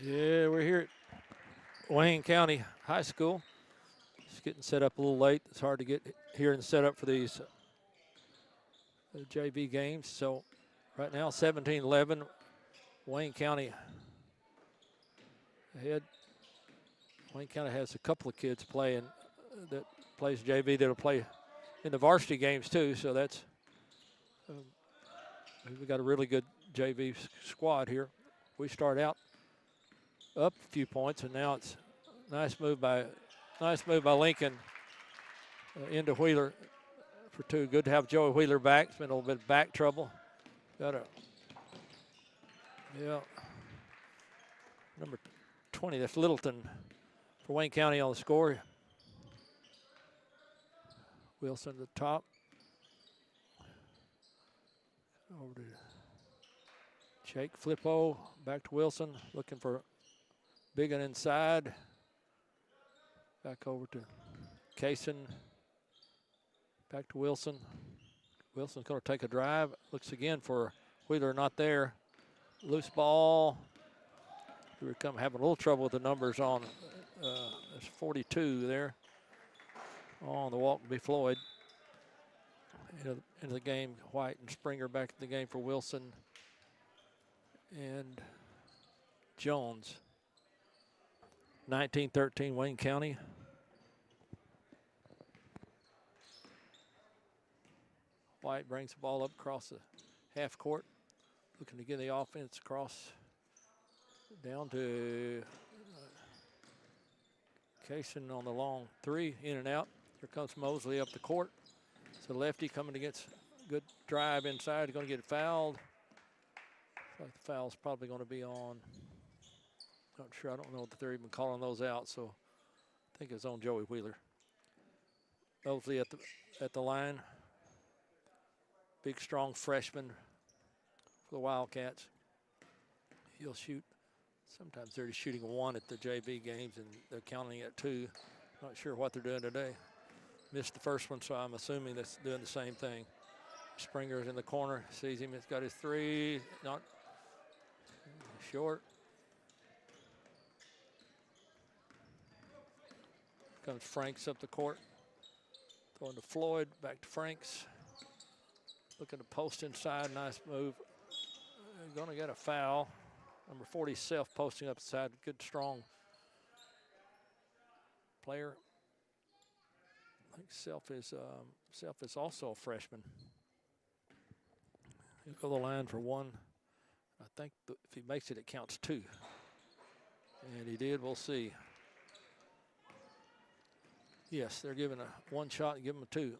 Yeah, we're here at Wayne County High School. It's getting set up a little late. It's hard to get here and set up for these JV games. So right now, 17-11, Wayne County ahead. Wayne County has a couple of kids playing that plays JV that'll play in the varsity games too. So that's we got a really good JV squad here. We start out up a few points, and now it's nice move by Lincoln into Wheeler for two. Good to have Joey Wheeler back. It's been a little bit of back trouble. Got number 20. That's Littleton for Wayne County on the score. Wilson at the top. Over to Jake Flippo. Back to Wilson, looking for big and inside. Back over to Kaysen. Back to Wilson. Wilson's going to take a drive. Looks again for Wheeler, not there. Loose ball. We were having a little trouble with the numbers on. There's 42 there. On the walk to be Floyd. Into the game, White and Springer back in the game for Wilson and Jones. 19-13 Wayne County. White brings the ball up across the half court, looking to get the offense across down to Kaysen on the long three, in and out. Here comes Mosley up the court. So lefty coming against good drive inside, going to get fouled. Like the foul's probably going to be on. Not sure. I don't know if they're even calling those out. So I think it's on Joey Wheeler. Mosley at the line. Big, strong freshman for the Wildcats. He'll shoot. Sometimes they're shooting one at the JV games, and they're counting at two. Not sure what they're doing today. Missed the first one, so I'm assuming that's doing the same thing. Springer's in the corner, sees him. He's got his three, not short. Comes Franks up the court. Throwing to Floyd, back to Franks. Looking to post inside, nice move. Going to get a foul. Number 40, Self, posting up the side. Good, strong player. I think Self is also a freshman. He'll go the line for one. I think if he makes it, it counts two. And he did. We'll see. Yes, they're giving a one shot and give him a two.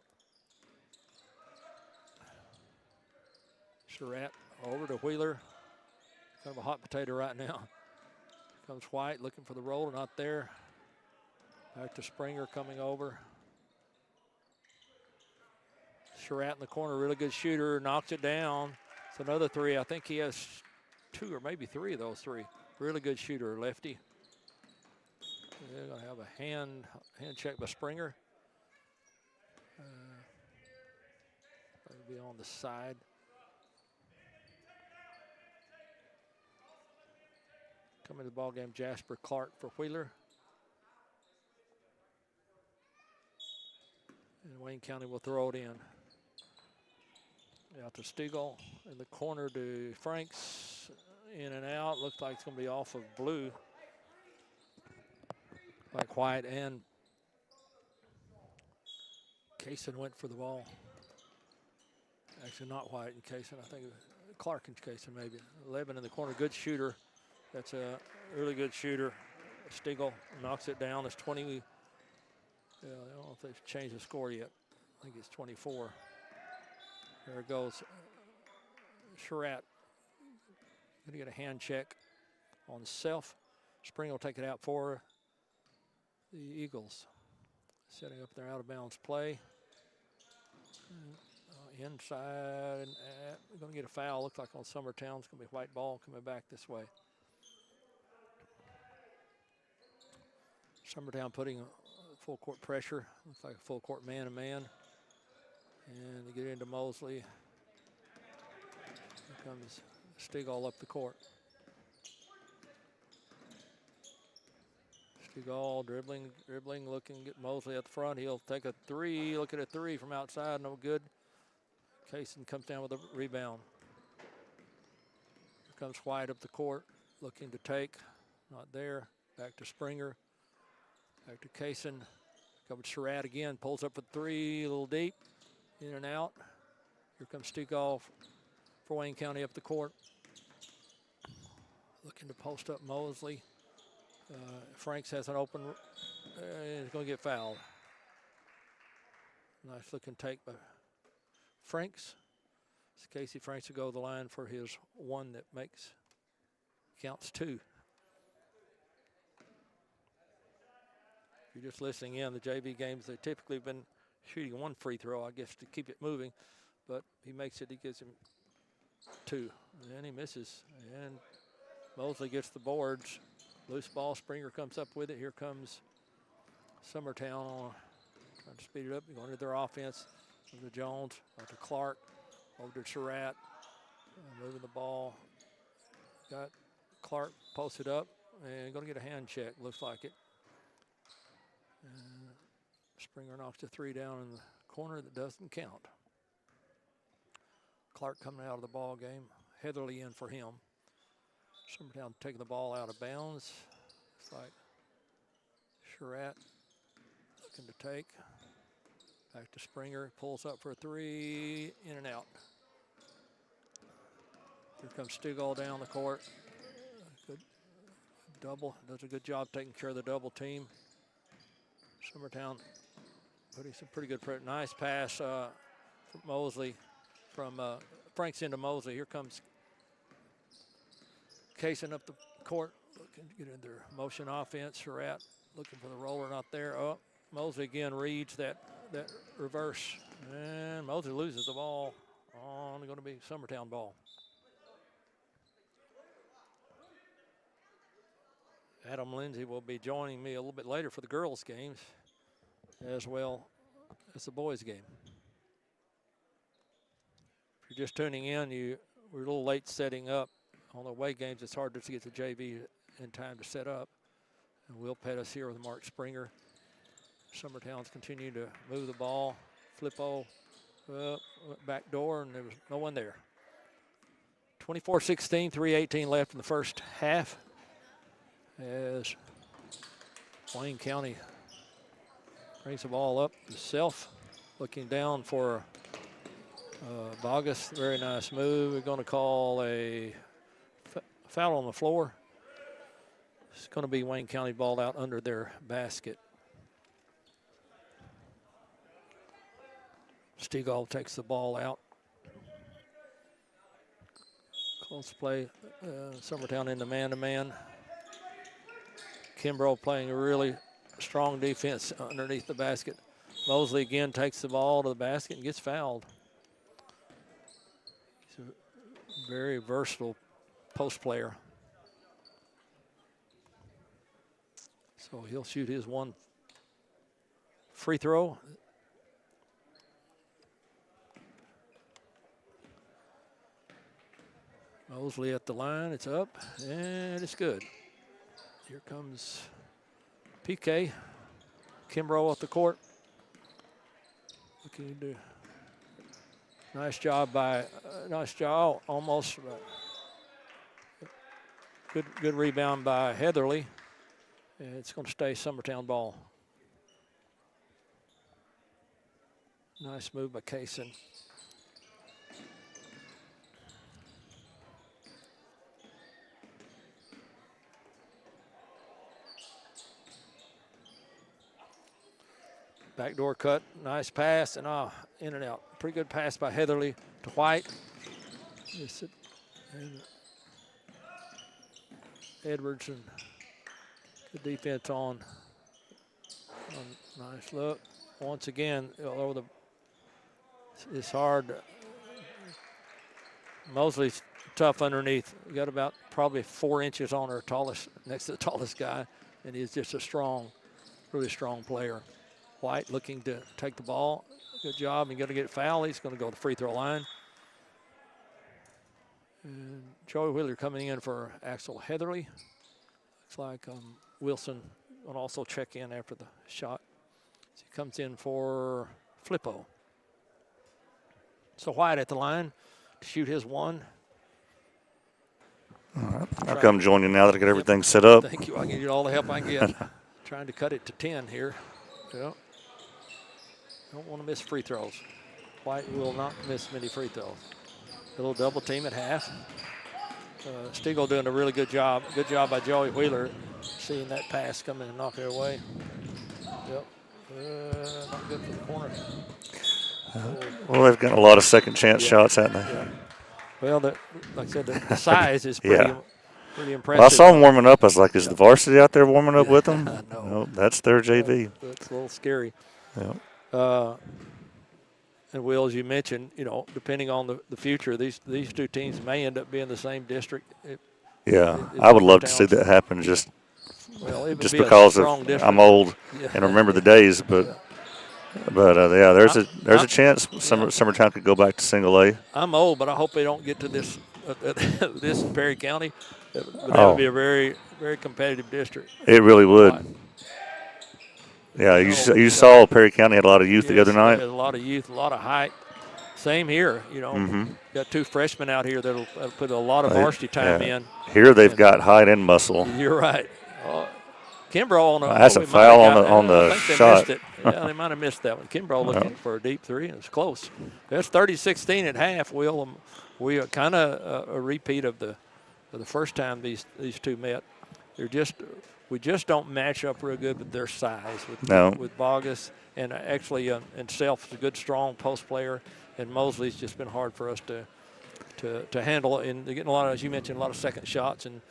Surratt over to Wheeler. Kind of a hot potato right now. Comes White looking for the roll, not there. Back to Springer coming over. Surratt in the corner, really good shooter, knocks it down. It's another three. I think he has two or maybe three of those three. Really good shooter, lefty. They're going to have a hand check by Springer. That'll be on the side. Coming to the ball game, Jasper Clark for Wheeler. And Wayne County will throw it in. Out to Stegall in the corner to Franks. In and out. Looks like it's going to be off of Blue. Like White and Kaysen went for the ball. Actually, not White and Kaysen. I think Clark and Kaysen maybe. 11 in the corner. Good shooter. That's a really good shooter. Stegall knocks it down. It's 20. Yeah, I don't know if they've changed the score yet. I think it's 24. There it goes. Surratt going to get a hand check on Self. Spring will take it out for the Eagles. Setting up their out-of-bounds play. Inside. We're going to get a foul. Looks like on Summertown. It's going to be white ball coming back this way. Summertown putting full court pressure. Looks like a full court man-to-man. And they get into Mosley. Here comes Stegall up the court. Stigall dribbling, looking at Mosley at the front. He'll take a three, look at a three from outside, no good. Kaysen comes down with a rebound. Here comes White up the court, looking to take, not there. Back to Springer, back to Kaysen. Comes Surratt again, pulls up for three, a little deep, in and out. Here comes Stigall for Wayne County up the court. Looking to post up Mosley. Franks has an open, he's going to get fouled. Nice looking take by Franks. It's Casey Franks to go to the line for his one that counts two. If you're just listening in, the JV games, they typically have been shooting one free throw, I guess, to keep it moving. But he makes it, he gives him two. And he misses. And Mosley gets the boards. Loose ball, Springer comes up with it. Here comes Summertown on, trying to speed it up. Going to their offense. Over to Jones, over to Clark, over to Surratt. Moving the ball. Got Clark posted up and going to get a hand check, looks like it. And Springer knocks the three down in the corner that doesn't count. Clark coming out of the ball game. Heatherly in for him. Summertown taking the ball out of bounds. It's like Surratt looking to take. Back to Springer, pulls up for a three, in and out. Here comes Stigall down the court. Good double, does a good job taking care of the double team. Summertown putting some pretty good pressure. Nice pass from Mosley, from Franks into Mosley. Here comes Kaysen up the court, looking to get in their motion offense. Surratt looking for the roller, not there. Oh, Mosley again reads that reverse, and Mosley loses the ball. Only going to be Summertown ball. Adam Lindsay will be joining me a little bit later for the girls' games, as well as the boys' game. If you're just tuning in, we're a little late setting up. On the away games, it's hard to get the JV in time to set up. And Will Pettis here with Mark Springer. Summertown's continuing to move the ball. Flippo back door, and there was no one there. 24-16, 3:18 left in the first half. As Wayne County brings the ball up himself, looking down for Bogus. Very nice move. We're going to call a foul on the floor. It's going to be Wayne County ball out under their basket. Stigall takes the ball out. Close play. Summertown into man-to-man. Kimbrough playing a really strong defense underneath the basket. Mosley again takes the ball to the basket and gets fouled. He's a very versatile post player. So he'll shoot his one free throw. Mosley at the line, it's up, and it's good. Here comes PK. Kimbrough off the court. Looking to, nice job, almost. Good rebound by Heatherly. And it's going to stay Summertown ball. Nice move by Kaysen. Backdoor cut, nice pass, and in and out. Pretty good pass by Heatherly to White. And Edwards, and good defense on. Nice look. Once again, over it's hard. Mosley's tough underneath. We got about probably 4 inches on her next to the tallest guy, and he's just a really strong player. White looking to take the ball. Good job. He's going to get fouled. He's going to go to the free throw line. And Joey Wheeler coming in for Axel Heatherly. Looks like Wilson going to also check in after the shot. So he comes in for Flippo. So White at the line to shoot his one. All right. I'll come join you now that I get everything set up. Thank you. I can get all the help I can get. Trying to cut it to 10 here. Yep. Don't want to miss free throws. White will not miss many free throws. A little double team at half. Stegall doing a really good job. Good job by Joey Wheeler, seeing that pass come in and knock it away. Yep. Not good for the corner. Well, they've got a lot of second chance shots, haven't they? Yeah. Well, like I said, the size is pretty impressive. Well, I saw them warming up. I was like, is the varsity out there warming up with them? No, that's their JV. That's a little scary. Yeah. And Will, as you mentioned, depending on the future, these two teams may end up being the same district. I would love to see that happen just because I'm old and remember the days. But there's a chance Summertown could go back to single A. I'm old, but I hope they don't get to this this in Perry County. But that would be a very, very competitive district. It really would. Yeah, you saw Perry County had a lot of youth the other night. A lot of youth, a lot of height. Same here, Got two freshmen out here that'll put a lot of varsity time in. Here they've got height and muscle. You're right. Kimbrough that's a foul on the shot. Missed it. Yeah, they might have missed that one. Kimbrough looking for a deep three, and it's close. That's 30-16 at half. We are kind of a repeat of the first time these two met. We just don't match up real good with their size. With Bogus and actually and Self is a good strong post player, and Mosley's just been hard for us to handle. And they're getting a lot of, as you mentioned, a lot of second shots, and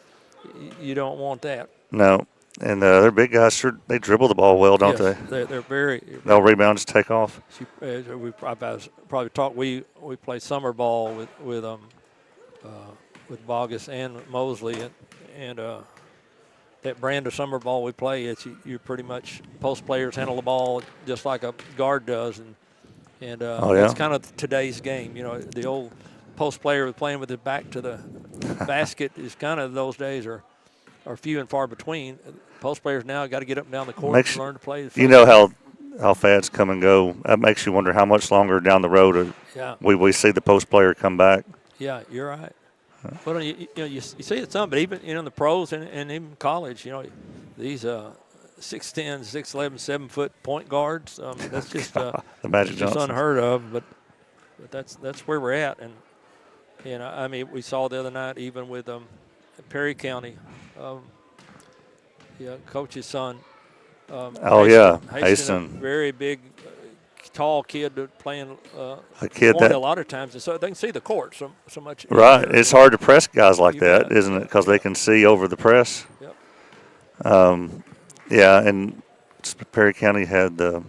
you don't want that. No, and their big guys they dribble the ball well, don't they? They're very. They'll rebound, just take off. We probably talked. We play summer ball with Bogus and Mosley, and that brand of summer ball we play, you pretty much post players handle the ball just like a guard does, and that's kind of today's game. The old post player playing with his back to the basket is kind of those days are few and far between. Post players now got to get up and down the court and learn to play. You know how fads come and go. That makes you wonder how much longer down the road we see the post player come back. Yeah, you're right. Well, you see it some, but even in the pros and even college, these 6'10", 6'11", 7-foot point guards. That's just the Magic Johnson. Unheard of. But that's where we're at, and I mean we saw the other night even with Perry County, coach's son. Haston, very big. Tall kid playing a lot of times, and so they can see the court so much. Right, it's hard to press guys like that, isn't it? Because they can see over the press. Yep. And Perry County had the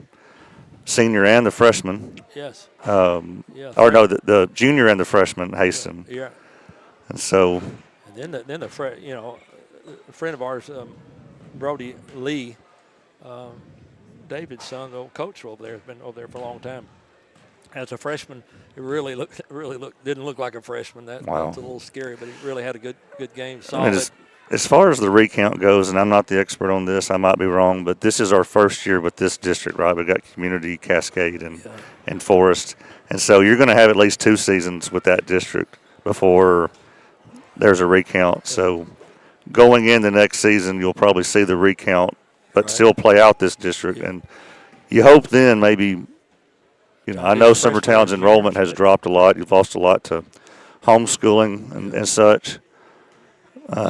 senior and the freshman. Yes. The junior and the freshman, Haston. Yeah. And so. And then a friend of ours, Brody Lee. David's son, the old coach over there, has been over there for a long time. As a freshman, it didn't look like a freshman. That's a little scary, but he really had a good game. Solid. As far as the recount goes, and I'm not the expert on this, I might be wrong, but this is our first year with this district, right? We've got Community, Cascade, and Forest. And so you're going to have at least 2 seasons with that district before there's a recount. Yeah. So going in the next season, you'll probably see the recount, but still play out this district. Yeah. And you hope then maybe, I know Summertown's enrollment has dropped a lot. You've lost a lot to homeschooling and such.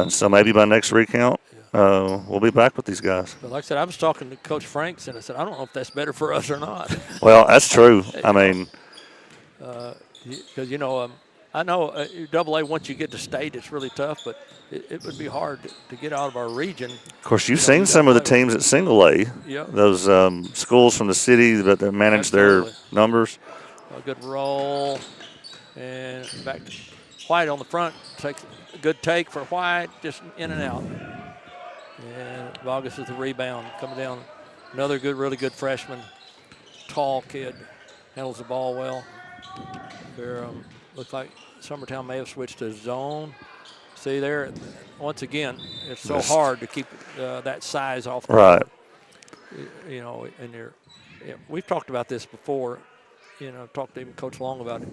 So maybe by next recount, we'll be back with these guys. But like I said, I was talking to Coach Franks, and I said, I don't know if that's better for us or not. Well, that's true. I mean. Because, I know AA, once you get to state, it's really tough, but it would be hard to get out of our region. Of course, you've seen some of the teams at single A, those schools from the city that manage their numbers. A good roll, and back to White on the front. Takes a good take for White, just in and out. And Vargas with the rebound, coming down. Another really good freshman, tall kid, handles the ball well. Looks like Summertown may have switched to zone. See there, once again, it's so Just- hard to keep that size off the Right. court. You know, and we've talked about this before. You know, talked to even Coach Long about it.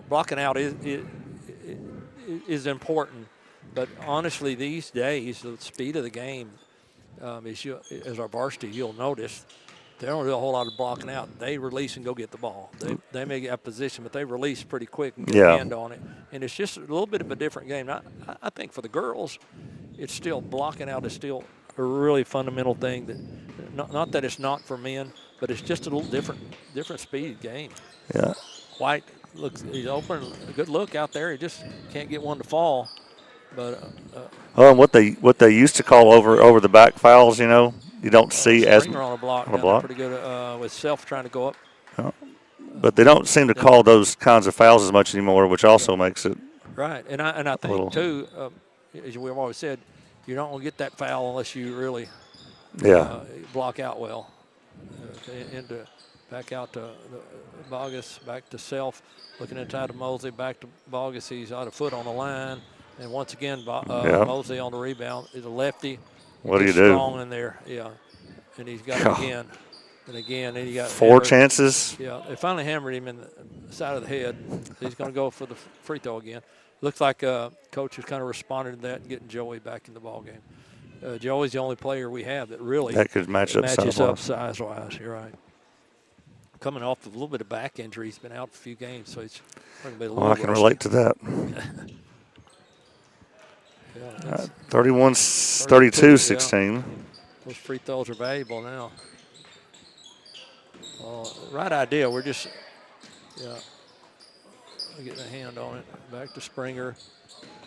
Blocking out is important, but honestly, these days the speed of the game, as our varsity, you'll notice they don't do a whole lot of blocking out. They release and go get the ball. They may get position, but they release pretty quick and get a hand on it. And it's just a little bit of a different game. I think for the girls, it's still blocking out is still a really fundamental thing. That not that it's not for men, but it's just a little different speed game. Yeah. White looks, he's open, a good look out there. He just can't get one to fall. But Well, and what they used to call over the back fouls, you know, you don't see as Springer on a block. on a block. Pretty good with Self trying to go up. But they don't seem to call those kinds of fouls as much anymore, which also makes it Right, and I think too, as we've always said, you don't want to get that foul unless you really block out well. Back out to Bogus, back to Self, looking inside to Mosley, back to Bogus. He's out of foot on the line, and once again Mosley on the rebound. He's a lefty. What do you He's do? strong in there, and he's got it again. And again, and he got four chances. Yeah, they finally hammered him in the side of the head. He's going to go for the free throw again. Looks like coach has kind of responded to that and getting Joey back in the ball game. Joey's the only player we have that really could matches up size-wise. You're right. Coming off a little bit of back injury, he's been out for a few games, so he's going to be a little. Well, I can relate to that. 31, 32, 16. Those free throws are valuable now. Right idea. We're just, getting a hand on it. Back to Springer.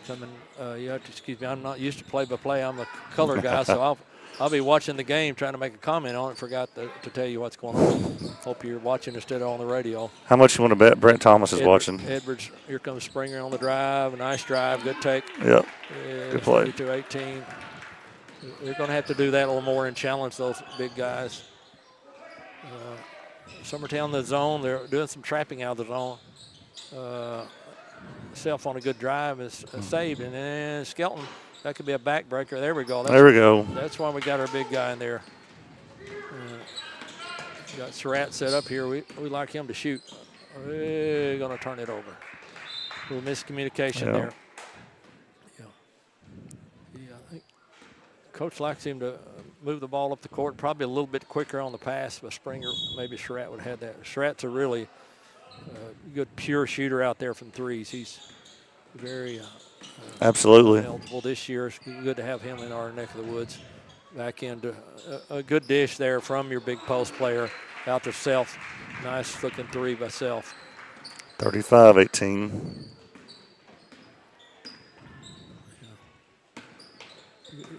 Coming, you have to excuse me. I'm not used to play-by-play. I'm a color guy, so I'll be watching the game, trying to make a comment on it. Forgot to tell you what's going on. Hope you're watching instead of on the radio. How much you want to bet Brent Thomas is watching? Edwards, here comes Springer on the drive. A nice drive, good take. Yep, good play. 32-18. They're going to have to do that a little more and challenge those big guys. Summertown in the zone. They're doing some trapping out of the zone. Self on a good drive is saved. And then Skelton, that could be a backbreaker. There we go. There we go. That's why we got our big guy in there. Got Surratt set up here. We like him to shoot. We're going to turn it over. A little miscommunication there. I think Coach likes him to move the ball up the court, probably a little bit quicker on the pass, but Springer, maybe Surratt would have had that. Surratt's a really good pure shooter out there from threes. He's very absolutely eligible this year. It's good to have him in our neck of the woods. Back into a good dish there from your big post player out to Self. Nice looking three by Self. 35-18.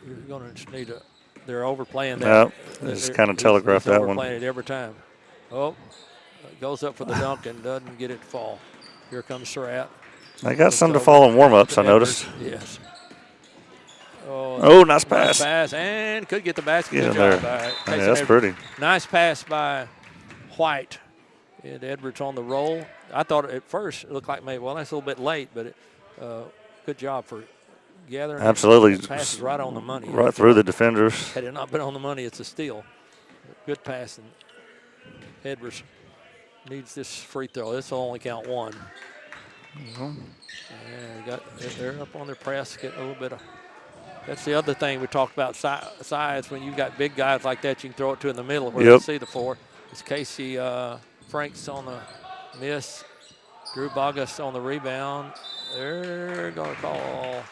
You're going to need a. They're overplaying that. Yep, just kind of telegraphed that one. Overplaying it every time. Oh, goes up for the dunk and doesn't get it to fall. Here comes Surratt. They got some to fall in warm-ups, I noticed. Yes. Oh, nice pass. Nice pass, and could get the basket. Get Good in job there. by Yeah, that's pretty. Nice pass by White. And Edwards on the roll. I thought at first it looked like maybe, well, that's a little bit late, but good job for gathering. Absolutely. The pass is right on the money. Right through the defenders. Had it not been on the money, it's a steal. Good pass. And Edwards needs this free throw. This will only count one. Yeah, they're up on their press, getting a little bit of. That's the other thing we talked about, size. When you've got big guys like that, you can throw it to in the middle where you see the four. It's Casey Franks on the miss. Drew Bogus on the rebound. They're going to call.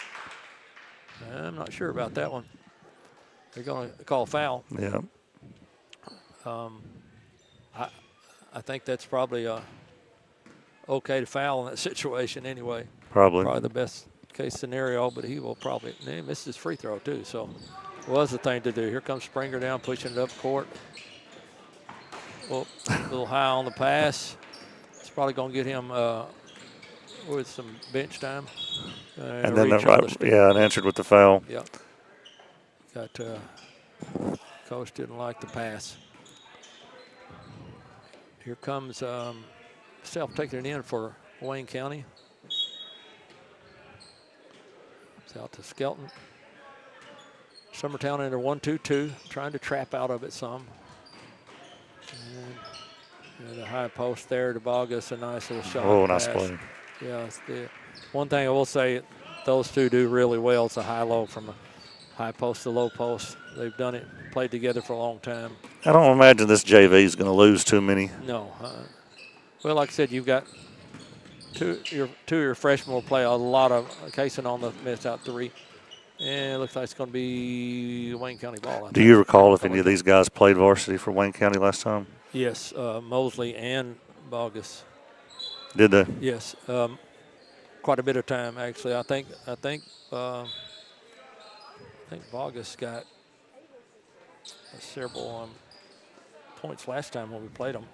I'm not sure about that one. They're going to call a foul. Yeah. I think that's probably okay to foul in that situation anyway. Probably the best case scenario, but he will probably miss his free throw too. So it was the thing to do. Here comes Springer down, pushing it up court. Well, a little high on the pass. It's probably going to get him with some bench time. And then and answered with the foul. Yeah. Got coach didn't like the pass. Here comes Self taking it in for Wayne County. Out to Skelton. Summertown in their 1-2-2, trying to trap out of it some. And the high post there to Bogus, a nice little shot. Oh, nice pass. play. Yeah, it's the one thing I will say those two do really well. It's a high-low from a high post to low post. They've done it, played together for a long time. I don't imagine this JV is going to lose too many. No. Well, like I said, you've got two of your freshmen will play a lot of Kaysen on the missed out three. And it looks like it's going to be Wayne County ball. Do you recall if any of these guys played varsity for Wayne County last time? Yes, Mosley and Bogus. Did they? Yes, quite a bit of time actually. I think Bogus got several points last time when we played them.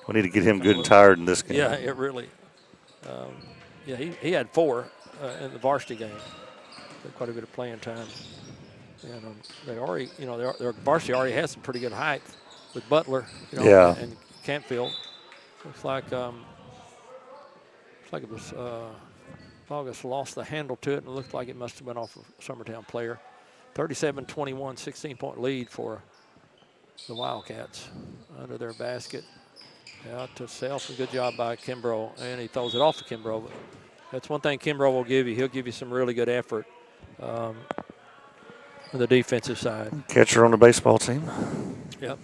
We need to get him good and tired in this game. Yeah, it really. He had 4 in the varsity game. Quite a bit of playing time, and they already, their varsity already has some pretty good height with Butler, and Campfield. Looks like it was August lost the handle to it, and it looked like it must have been off a Summertown player. 37-21, 16-point lead for the Wildcats under their basket. Out to Self, a good job by Kimbrough, and he throws it off to Kimbrough. But that's one thing Kimbrough will give you. He'll give you some really good effort on the defensive side. Catcher on the baseball team. Yep,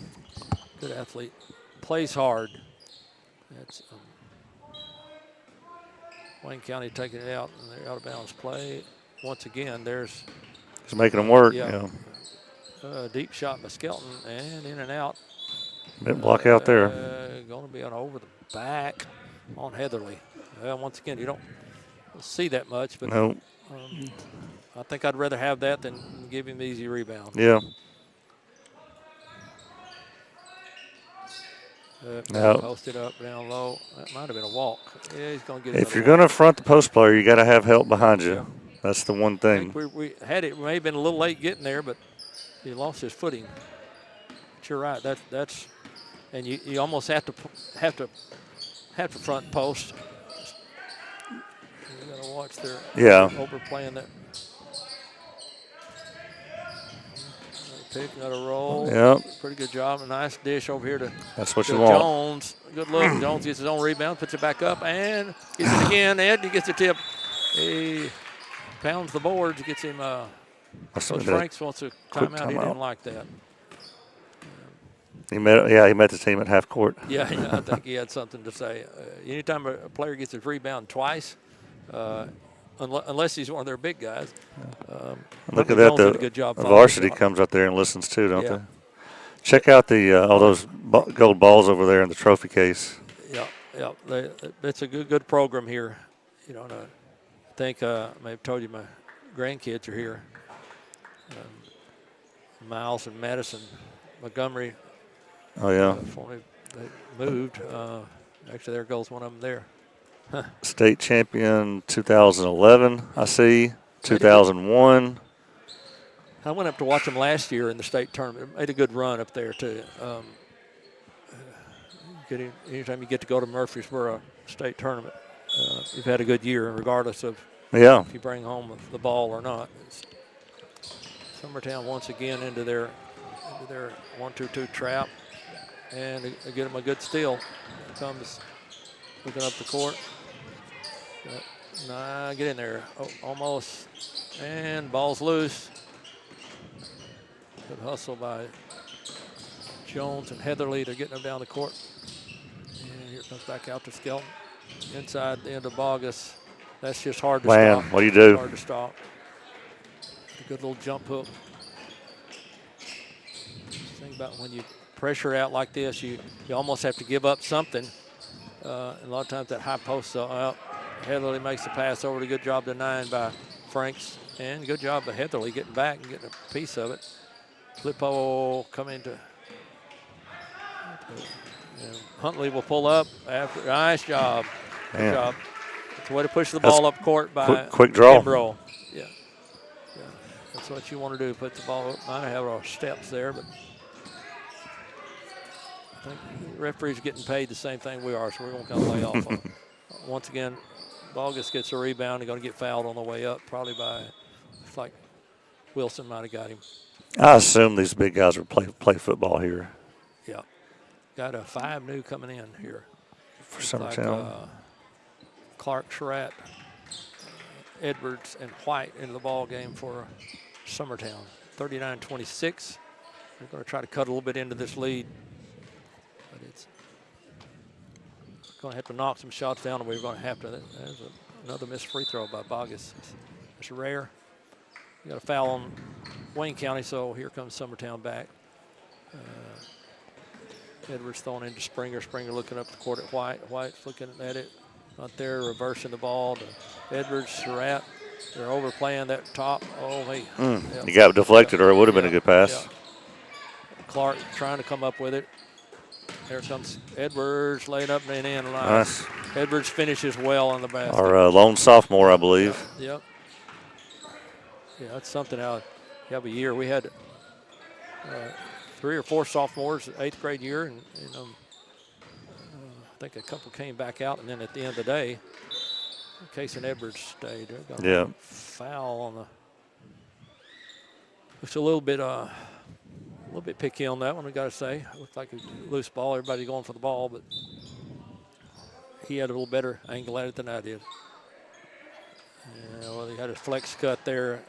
good athlete. Plays hard. That's Wayne County taking it out, and they're out of bounds play. Once again, there's. He's making them work. Yeah. Deep shot by Skelton, and in and out. Didn't block out there. Going to be on over the back on Heatherly. Well, once again, you don't see that much, but no. I think I'd rather have that than give him the easy rebound. Yeah. No. Posted up, down low. That might have been a walk. Yeah, he's going to get it. If you're going to front the post player, you got to have help behind you. Yeah. That's the one thing. I think we had it. We may have been a little late getting there, but he lost his footing. But you're right. That's and you almost have to front post. You got to watch their overplaying that. Pick, another roll. Yep. Pretty good job. A nice dish over here to That's what you want. Jones. Good look. Jones gets his own rebound, puts it back up, and gets it again. Ed, he gets a tip. He pounds the boards, gets him. Coach Franks wants a timeout. He didn't like that. He met the team at half court. Yeah, I think he had something to say. Anytime a player gets his rebound twice, unless he's one of their big guys. Look at that. The varsity comes out there and listens too, don't they? Check out the all those gold balls over there in the trophy case. Yeah. It's a good program here. And I think I may have told you my grandkids are here. Miles and Madison, Montgomery. Oh yeah. They moved. Actually, there goes one of them there. State champion 2011, I see. 2001. I went up to watch them last year in the state tournament. Made a good run up there too. Anytime you get to go to Murfreesboro State tournament, you've had a good year, regardless of if you bring home the ball or not. Summertown once again into their 1-2-2 trap, and they get them a good steal. Here comes looking up the court. Get in there. Oh, almost. And ball's loose. Good hustle by Jones and Heatherly. They're getting them down the court. And here it comes back out to Skelton. Inside the end of Bogus. That's just hard to stop. What do you do? Hard to stop. A good little jump hook. Think about when you pressure out like this, you almost have to give up something. And a lot of times that high post out. Heatherly makes the pass over. A good job to 9 by Franks. And good job by Heatherly getting back and getting a piece of it. Flippo coming to Huntley will pull up after. Nice job. Good job. It's a way to push the ball up court by quick draw. Kimbrough. Yeah. That's what you want to do. Put the ball up. Might have our steps there, but I think the referee's getting paid the same thing we are, so we're going to kind of lay off on. Once again, Bogus gets a rebound. He's going to get fouled on the way up, probably by, looks like Wilson might have got him. I assume these big guys will play football here. Yeah. Got a 5 new coming in here. For Summertown. Like, Clark, Surratt, Edwards, and White in the ball game for Summertown. 39-26. They're going to try to cut a little bit into this lead. But it's going to have to knock some shots down, and we're going to have to. There's another missed free throw by Bogus. It's rare. You got a foul on Wayne County, so here comes Summertown back. Edwards throwing into Springer. Springer looking up the court at White. White's looking at it. Not there, reversing the ball to Edwards, Surratt. They're overplaying that top. Oh, hey. He got deflected, or it would have been a good pass. Yeah. Clark trying to come up with it. There comes Edwards, laid up and in. Nice. Edwards finishes well on the basket. Our lone sophomore, I believe. Yep. Yeah, that's something out. You have a year. We had 3 or 4 sophomores, 8th grade year, and I think a couple came back out, and then at the end of the day, Case and Edwards stayed. Yeah. Foul on the. It's a little bit picky on that one, we got to say. It looked like a loose ball. Everybody going for the ball, but he had a little better angle at it than I did. Yeah, well, he had a flex cut there.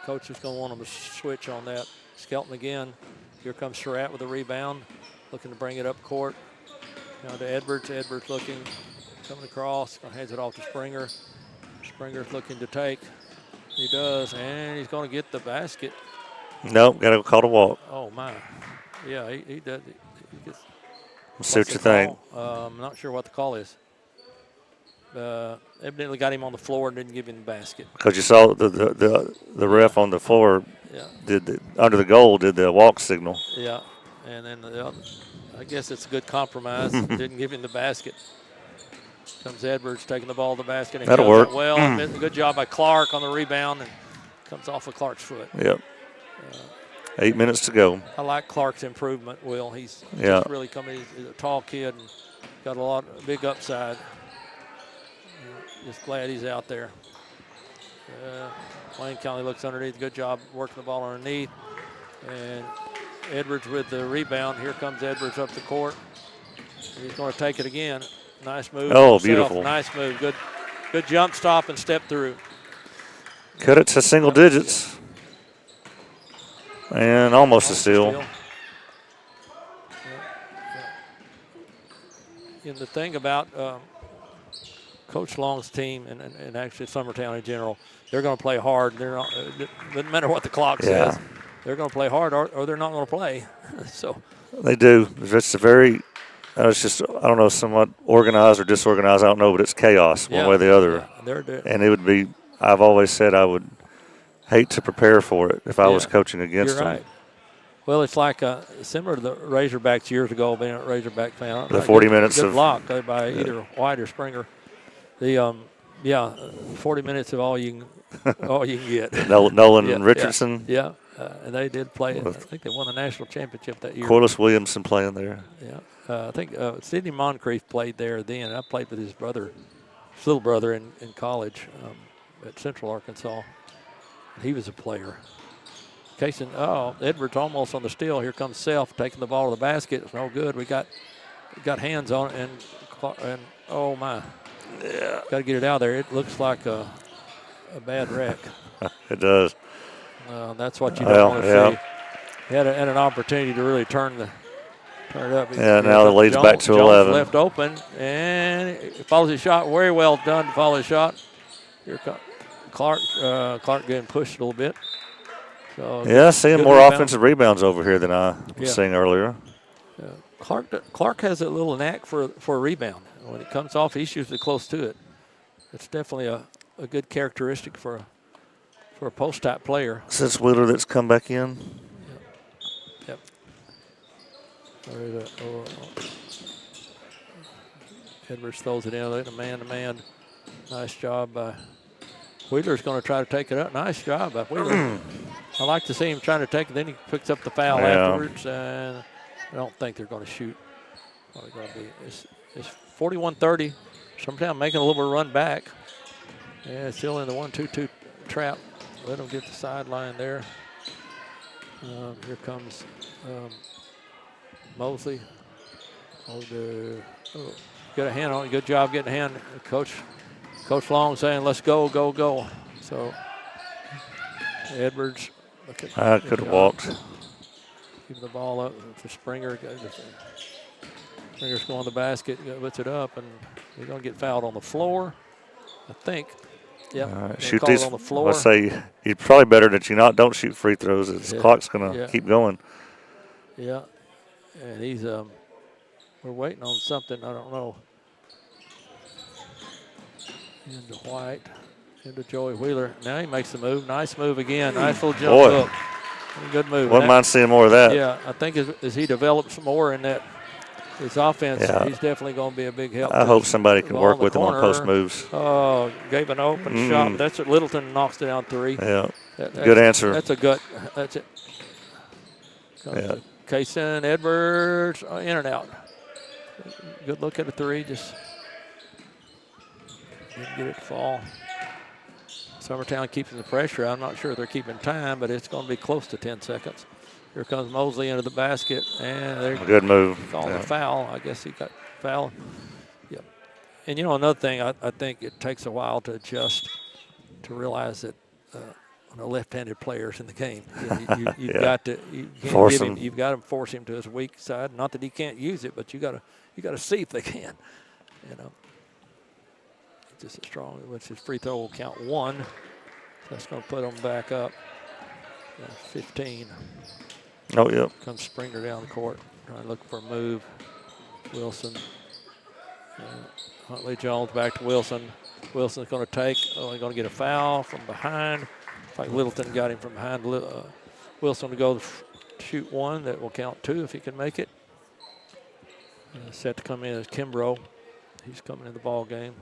Coach is going to want him to switch on that. Skelton again. Here comes Surratt with a rebound, looking to bring it up court. Now to Edwards. Edwards looking, coming across, hands it off to Springer. Springer's looking to take. He does, and he's going to get the basket. Nope, got to call a walk. Oh, my. Yeah, he does. He gets, Let's see what you think. I'm not sure what the call is. Evidently got him on the floor and didn't give him the basket. Because you saw the ref on the floor under the goal did the walk signal. Yeah, and then I guess it's a good compromise. Didn't give him the basket. Comes Edwards taking the ball to the basket. And that'll work. Well, good job by Clark on the rebound, and comes off of Clark's foot. Yep. 8 minutes to go. I like Clark's improvement, Will. He's just really coming. He's a tall kid and got big upside. Just glad he's out there. Wayne County looks underneath. Good job working the ball underneath. And Edwards with the rebound. Here comes Edwards up the court. He's going to take it again. Nice move. Oh, beautiful. Nice move. Good jump stop and step through. Cut it to single digits. And almost a steal. And the thing about Coach Long's team and actually Summertown in general, they're going to play hard. They're not, doesn't matter what the clock says. They're going to play hard or they're not going to play. So they do. It's it's just, I don't know, somewhat organized or disorganized. I don't know, but it's chaos one way or the other. Yeah, and it would be, I've always said I would hate to prepare for it if I was coaching against them. Right. Well, it's like similar to the Razorbacks years ago, being a Razorback fan. The 40 minutes good of block by either White or Springer. The 40 minutes of all you can get. Nolan and Richardson. Yeah, and they did play. I think they won the national championship that year. Corliss Williamson playing there. Yeah, I think Sidney Moncrief played there then. I played with his little brother in college at Central Arkansas. He was a player. Edwards almost on the steal. Here comes Self taking the ball to the basket. It's no good. We got hands on it, and oh my. Yeah. Got to get it out there. It looks like a bad wreck. It does. That's what you don't want to see. He had an opportunity to really turn it up. Yeah, now the lead's back to 11. Left open, and he follows his shot. Very well done to follow his shot. Here comes Clark. Clark getting pushed a little bit. So seeing more offensive rebounds over here than I was seeing earlier. Clark has a little knack for a rebound. When it comes off, he's usually close to it. It's definitely a good characteristic for a post-type player. Is this Wheeler that's come back in? Yep. Edwards throws it in, a man-to-man. Nice job by Wheeler's going to try to take it up. Nice job by Wheeler. I like to see him trying to take it. Then he picks up the foul afterwards, and I don't think they're going to shoot. It's 41-30. Summertown making a little bit of run back. Yeah, still in the 1-2-2 trap. Let them get the sideline there. Here comes Mosley. Get a hand on it. Good job getting a hand. Coach Long saying, let's go, go, go. So Edwards. I could have walked. Keep the ball up to Springer. Springer's going to the basket, puts it up, and he's going to get fouled on the floor, I think. Yeah, shoot these on the floor. I say you're probably better that you don't shoot free throws. The clock's going to keep going. Yeah, and he's we're waiting on something. I don't know. Into White, into Joey Wheeler. Now he makes the move. Nice move again. Nice little jump hook. Good move. Wouldn't mind seeing more of that. Yeah, I think as he develops more in his offense, he's definitely going to be a big help. I hope somebody can work with him on post moves. Oh, gave an open shot. That's what Littleton knocks it down 3. Yeah, good answer. That's a gut. That's it. Kaysen Edwards, in and out. Good look at the 3. Just didn't get it to fall. Summertown keeping the pressure. I'm not sure if they're keeping time, but it's going to be close to 10 seconds. Here comes Mosley into the basket, and they're good move. Calling a foul. I guess he got fouled. Yep. And another thing, I think it takes a while to adjust to realize that the left-handed players in the game. You've got to force him. You've got to force him to his weak side. Not that he can't use it, but you got to see if they can. Just as strong. Which his free throw will count 1. That's going to put them back up. 15. Oh, yep. Comes Springer down the court, trying to look for a move. Wilson. Huntley Jones back to Wilson. Wilson's going to take. Only going to get a foul from behind. In fact, Littleton got him from behind. Wilson to go shoot 1. That will count 2 if he can make it. Set to come in is Kimbrough. He's coming in the ball game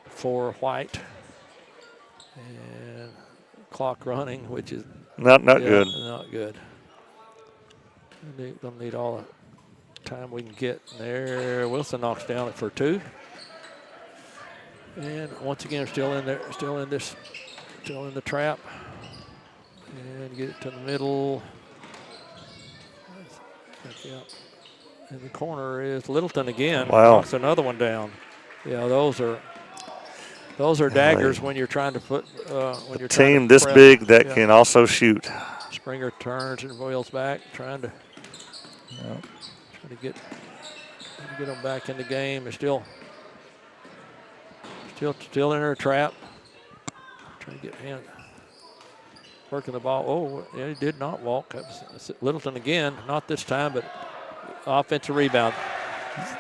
for White. And clock running, which is not good. Not good. We're going to need all the time we can get there. Wilson knocks down it for 2. And once again, still in there, still in the trap. And get it to the middle. In the corner is Littleton again. Wow. Knocks another one down. Yeah, those are daggers when you're trying to put when you're team this big that can also shoot. Springer turns and wheels back, trying to get them back in the game. They're still in their trap. Trying to get in, working the ball. Oh, yeah, he did not walk. That was Littleton again. Not this time, but offensive rebound.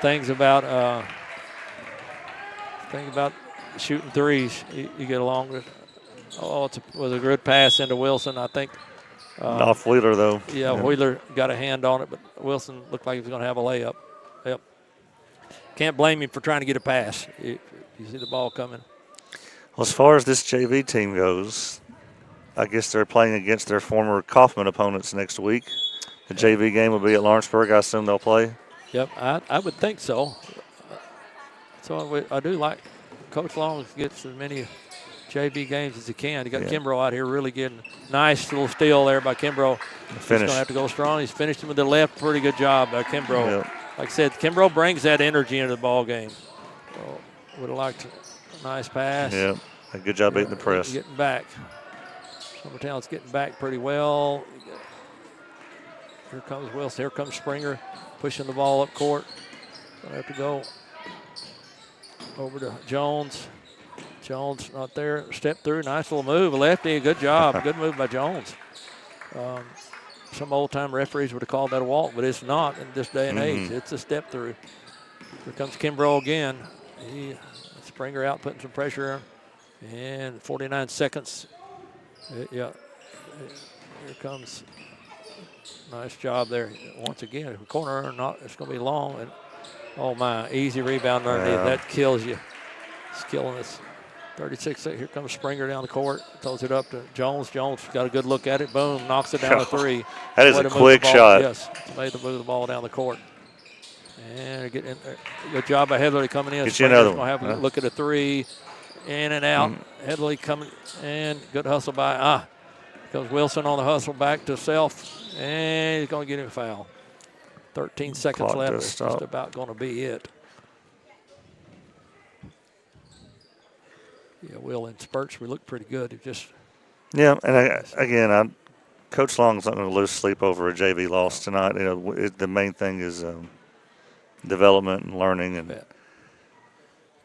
Things about shooting threes. You get along with. Oh, it was a good pass into Wilson, I think. Off Wheeler, though. Yeah, Wheeler got a hand on it, but Wilson looked like he was going to have a layup. Yep. Can't blame him for trying to get a pass. You see the ball coming. Well, as far as this JV team goes, I guess they're playing against their former Kaufman opponents next week. The JV game will be at Lawrenceburg. I assume they'll play. Yep, I would think so. So I do like Coach Long gets as many JV games as he can. He got Kimbrough out here really getting nice little steal there by Kimbrough. He's going to have to go strong. He's finished him with the left. Pretty good job by Kimbrough. Yep. Like I said, Kimbrough brings that energy into the ball game. So would have liked a nice pass. Yeah, a good job beating the press. Getting back. Summertown's getting back pretty well. Here comes Wilson. Here comes Springer pushing the ball up court. Going to have to go over to Jones. Jones not there. Step through. Nice little move. A lefty. Good job. Good move by Jones. Some old-time referees would have called that a walk, but it's not in this day and age. It's a step through. Here comes Kimbrough again. Springer out, putting some pressure on. And 49 seconds. Here comes. Nice job there. Once again, corner, it's going to be long. And oh, my, easy rebound underneath. That kills you. It's killing us. 36, here comes Springer down the court. Throws it up to Jones. Jones got a good look at it. Boom, knocks it down to 3. That is a quick shot. Yes, made the move the ball down the court. And getting good job by Headley coming in. Get you another Gonna one. have a look at a three. In and out. Headley coming and good hustle by goes Wilson on the hustle back to self, and he's going to get him a foul. 13 seconds Clock left. does That's stop. just about going to be it. Yeah, Will, in spurts, we look pretty good. It just Yeah, and Coach Long's not going to lose sleep over a JV loss tonight. You know, the main thing is development and learning, and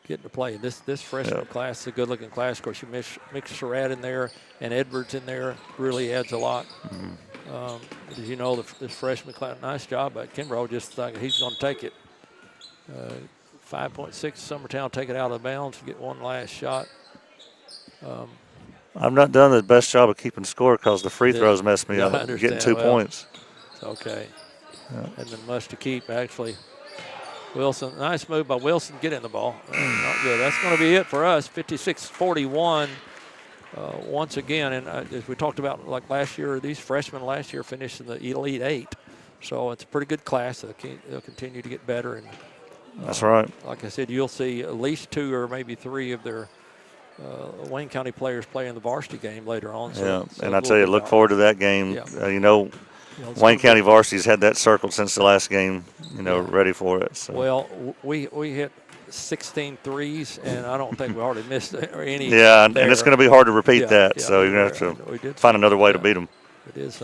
getting to play. This freshman class is a good-looking class. Of course, you mix Surratt in there and Edwards in there, really adds a lot. As you know, this freshman class, nice job by Kimbrough. Just think he's going to take it. 5.6, Summertown take it out of bounds, get one last shot. I've not done the best job of keeping score because the free throws messed me up. Getting 2 points. Okay. And then much to keep, actually. Wilson, nice move by Wilson, getting the ball. Not good. That's going to be it for us, 56-41 once again. And as we talked about, like last year, these freshmen last year finished in the Elite Eight. So it's a pretty good class. They'll continue to get better. And that's right. Like I said, you'll see at least 2 or maybe 3 of their Wayne County players play in the varsity game later on. So and I tell you, look forward to that game. Yeah. Wayne County varsity's had that circled since the last game, ready for it. So. Well, we hit 16 threes, and I don't think we hardly missed any. Yeah, and it's going to be hard to repeat that. Yeah, so you're going to have to find another way to beat them. It is.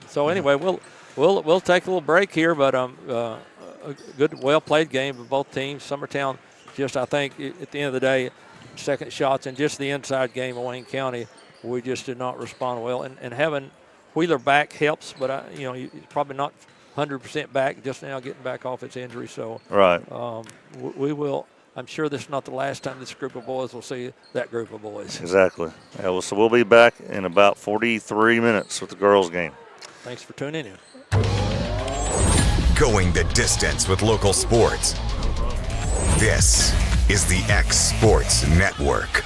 So anyway, we'll take a little break here, but a good, well played game of both teams. Summertown, just I think at the end of the day, second shots and just the inside game of Wayne County, we just did not respond well, and having Wheeler back helps, but he's probably not 100% back just now, getting back off its injury. So right, we will. I'm sure this is not the last time this group of boys will see that group of boys. Exactly. Yeah, well, so we'll be back in about 43 minutes with the girls' game. Thanks for tuning in. Going the distance with local sports. This is the X Sports Network.